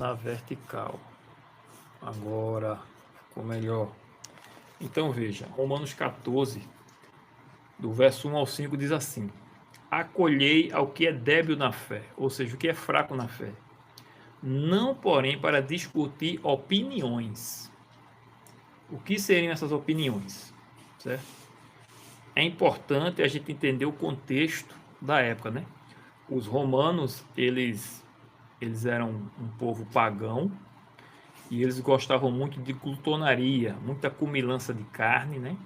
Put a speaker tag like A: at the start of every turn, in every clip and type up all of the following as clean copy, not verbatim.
A: na vertical. Agora ficou melhor. Então veja, Romanos 14, do verso 1 ao 5 diz assim: acolhei ao que é débil na fé, ou seja, o que é fraco na fé. Não, porém, para discutir opiniões. O que seriam essas opiniões? Certo? É importante a gente entender o contexto da época, né? Os romanos, eles eram um povo pagão e eles gostavam muito de glutonaria, muita comilança de carne, né?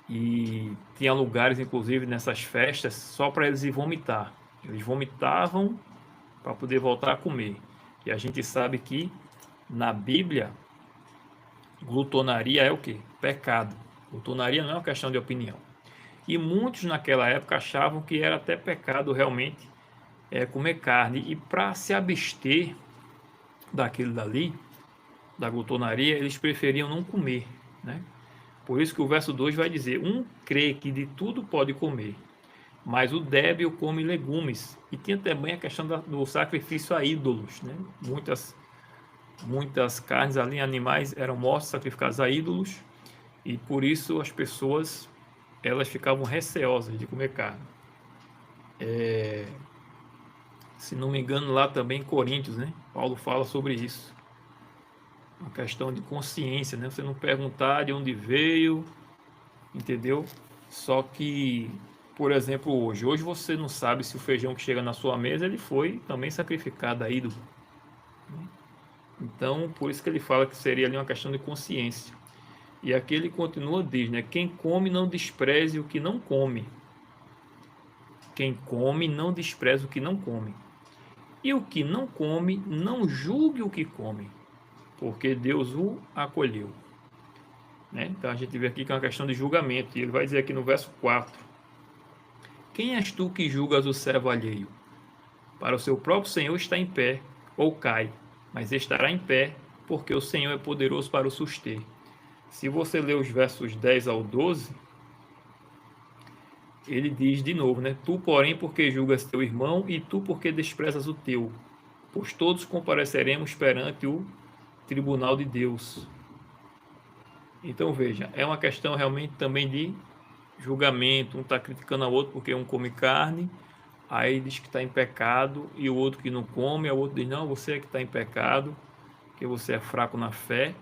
A: E tinha lugares, inclusive, nessas festas só para eles ir vomitar. Eles vomitavam para poder voltar a comer. E a gente sabe que na Bíblia, glutonaria é o quê? Pecado. Glutonaria não é uma questão de opinião. E muitos naquela época achavam que era até pecado realmente comer carne. E para se abster daquilo dali, da glutonaria, eles preferiam não comer, né? Por isso que o verso 2 vai dizer: um crê que de tudo pode comer, mas o débil come legumes. E tinha também a questão do sacrifício a ídolos, né? Muitas carnes ali, animais, eram mortos, sacrificados a ídolos, e por isso as pessoas elas ficavam receosas de comer carne. Se não me engano, lá também em Coríntios, né? Paulo fala sobre isso. Uma questão de consciência, né? Você não perguntar de onde veio, entendeu? Só que, por exemplo, hoje você não sabe se o feijão que chega na sua mesa ele foi também sacrificado a ídolo. Então, por isso que ele fala que seria ali uma questão de consciência. E aqui ele continua, diz, né? Quem come não despreze o que não come. Quem come não despreze o que não come. E o que não come, não julgue o que come, porque Deus o acolheu. Né? Então a gente vê aqui que é uma questão de julgamento. E ele vai dizer aqui no verso 4: quem és tu que julgas o servo alheio? Para o seu próprio Senhor está em pé, ou cai, mas estará em pé, porque o Senhor é poderoso para o suster. Se você ler os versos 10 ao 12, ele diz de novo, né? Tu, porém, porque julgas teu irmão, e tu, porque desprezas o teu, pois todos compareceremos perante o tribunal de Deus. Então veja, é uma questão realmente também de julgamento. Um está criticando ao outro porque um come carne, aí diz que está em pecado, e o outro que não come, o outro diz, não, você é que está em pecado, que você é fraco na fé.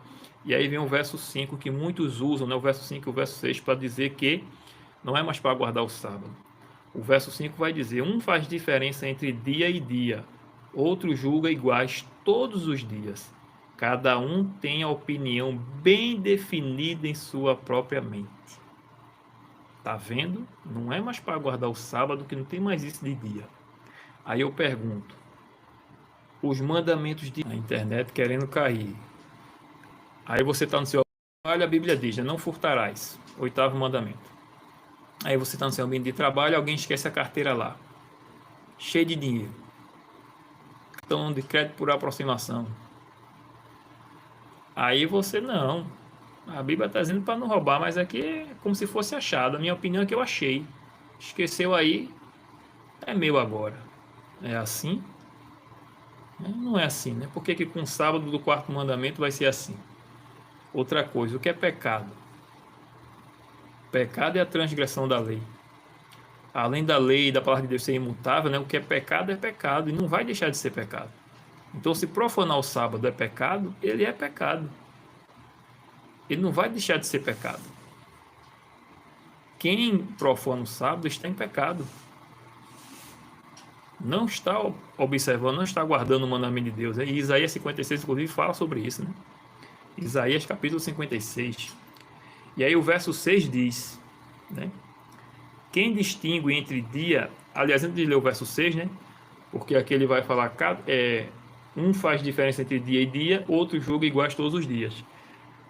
A: E aí vem o verso 5, que muitos usam, né? O verso 5 e o verso 6, para dizer que não é mais para guardar o sábado. O verso 5 vai dizer: um faz diferença entre dia e dia, outro julga iguais todos os dias. Cada um tem a opinião bem definida em sua própria mente. Tá vendo? Não é mais para guardar o sábado, que não tem mais isso de dia. Aí eu pergunto: os mandamentos de na internet querendo cair. Aí você está no seu trabalho, a Bíblia diz, né? Não furtarás. 8º mandamento. Aí você está no seu ambiente de trabalho, alguém esquece a carteira lá, cheio de dinheiro, cartão de crédito por aproximação. Aí você não. A Bíblia está dizendo para não roubar, mas aqui é como se fosse achado. A minha opinião é que eu achei. Esqueceu aí, é meu agora. É assim? Não é assim, né? Por que com o sábado do 4º mandamento vai ser assim? Outra coisa, o que é pecado? Pecado é a transgressão da lei. Além da lei e da palavra de Deus ser imutável, né? O que é pecado e não vai deixar de ser pecado. Então, se profanar o sábado é pecado, ele é pecado. Ele não vai deixar de ser pecado. Quem profana o sábado está em pecado. Não está observando, não está guardando o mandamento de Deus. E Isaías 56, inclusive, fala sobre isso, né? Isaías capítulo 56. E aí o verso 6 diz, né? Quem distingue entre dia... Aliás, antes de ler o verso 6, né? Porque aqui ele vai falar... um faz diferença entre dia e dia, outro julga iguais todos os dias.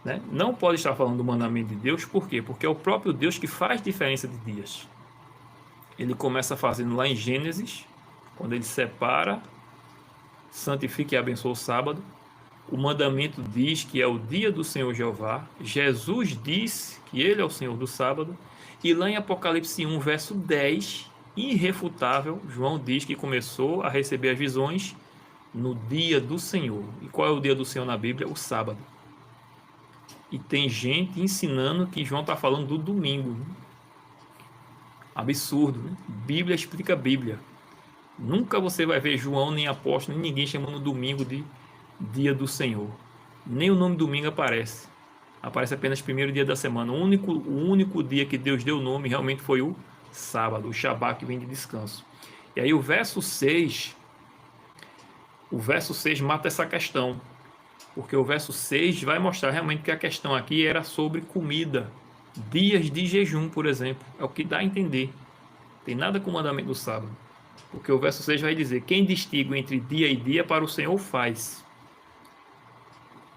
A: Né? Não pode estar falando do mandamento de Deus, por quê? Porque é o próprio Deus que faz diferença de dias. Ele começa fazendo lá em Gênesis, quando ele separa, santifica e abençoa o sábado. O mandamento diz que é o dia do Senhor Jeová. Jesus diz que ele é o Senhor do sábado. E lá em Apocalipse 1, verso 10, irrefutável, João diz que começou a receber as visões no dia do Senhor. E qual é o dia do Senhor na Bíblia? O sábado. E tem gente ensinando que João está falando do domingo, né? Absurdo, né? Bíblia explica a Bíblia. Nunca você vai ver João, nem apóstolo, nem ninguém chamando domingo de dia do Senhor. Nem o nome domingo aparece. Aparece apenas primeiro dia da semana. O único dia que Deus deu o nome realmente foi o sábado, o Shabat, que vem de descanso. E aí o verso 6 mata essa questão. Porque o verso 6 vai mostrar realmente que a questão aqui era sobre comida. Dias de jejum, por exemplo. É o que dá a entender. Tem nada com o mandamento do sábado. Porque o verso 6 vai dizer: quem distingue entre dia e dia para o Senhor faz.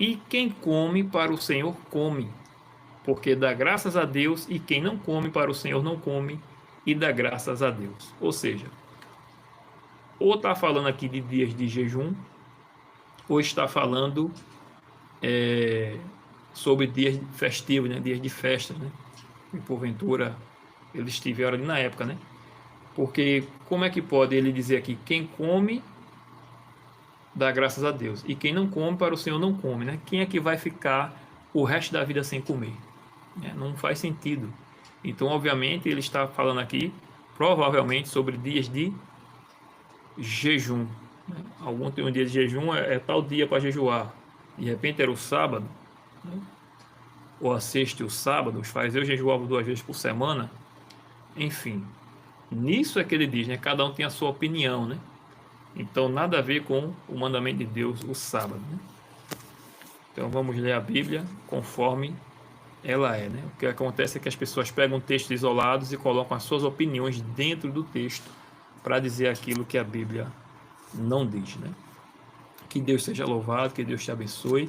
A: E quem come para o Senhor come, porque dá graças a Deus, e quem não come para o Senhor não come, e dá graças a Deus. Ou seja, ou está falando aqui de dias de jejum, ou está falando sobre dias festivos, né? Dias de festa, né? E porventura eles estiveram ali na época, né? Porque como é que pode ele dizer aqui, quem come dá graças a Deus, e quem não come para o Senhor não come, né? Quem é que vai ficar o resto da vida sem comer? Não faz sentido. Então, obviamente, ele está falando aqui, provavelmente, sobre dias de jejum. Algum tem um dia de jejum, é tal dia para jejuar. De repente era o sábado, né? Ou a sexta e o sábado. Os fariseus jejuavam 2 vezes por semana. Enfim, nisso é que ele diz, né? Cada um tem a sua opinião, né? Então, nada a ver com o mandamento de Deus, o sábado, né? Então, vamos ler a Bíblia conforme ela é, né? O que acontece é que as pessoas pegam textos isolados e colocam as suas opiniões dentro do texto para dizer aquilo que a Bíblia não diz, né? Que Deus seja louvado, que Deus te abençoe.